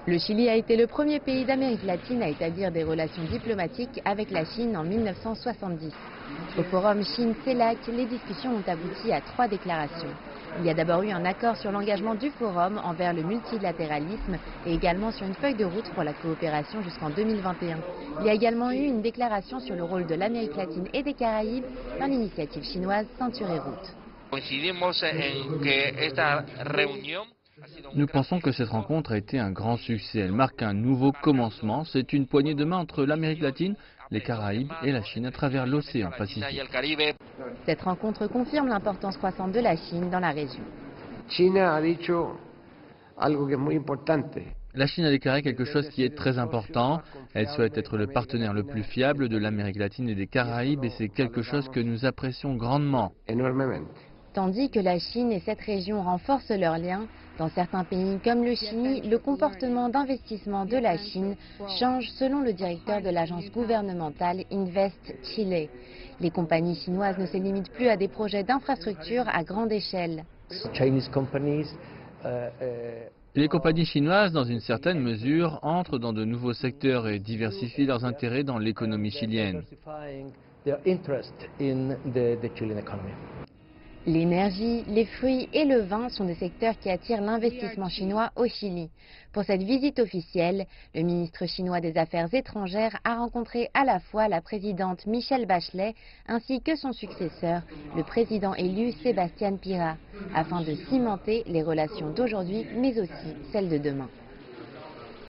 Le Chili a été le premier pays d'Amérique latine à établir des relations diplomatiques avec la Chine en 1970. Au forum Chine-CELAC, les discussions ont abouti à 3 déclarations. Il y a d'abord eu un accord sur l'engagement du forum envers le multilatéralisme et également sur une feuille de route pour la coopération jusqu'en 2021. Il y a également eu une déclaration sur le rôle de l'Amérique latine et des Caraïbes dans l'initiative chinoise Ceinture et Route. Nous pensons que cette rencontre a été un grand succès. Elle marque un nouveau commencement. C'est une poignée de main entre l'Amérique latine, les Caraïbes et la Chine à travers l'océan Pacifique. Cette rencontre confirme l'importance croissante de la Chine dans la région. La Chine a déclaré quelque chose qui est très important. Elle souhaite être le partenaire le plus fiable de l'Amérique latine et des Caraïbes et c'est quelque chose que nous apprécions grandement. Tandis que la Chine et cette région renforcent leurs liens, dans certains pays comme le Chili, le comportement d'investissement de la Chine change selon le directeur de l'agence gouvernementale Invest Chile. Les compagnies chinoises ne se limitent plus à des projets d'infrastructure à grande échelle. Les compagnies chinoises, dans une certaine mesure, entrent dans de nouveaux secteurs et diversifient leurs intérêts dans l'économie chilienne. L'énergie, les fruits et le vin sont des secteurs qui attirent l'investissement chinois au Chili. Pour cette visite officielle, le ministre chinois des Affaires étrangères a rencontré à la fois la présidente Michelle Bachelet ainsi que son successeur, le président élu Sebastián Pira, afin de cimenter les relations d'aujourd'hui mais aussi celles de demain.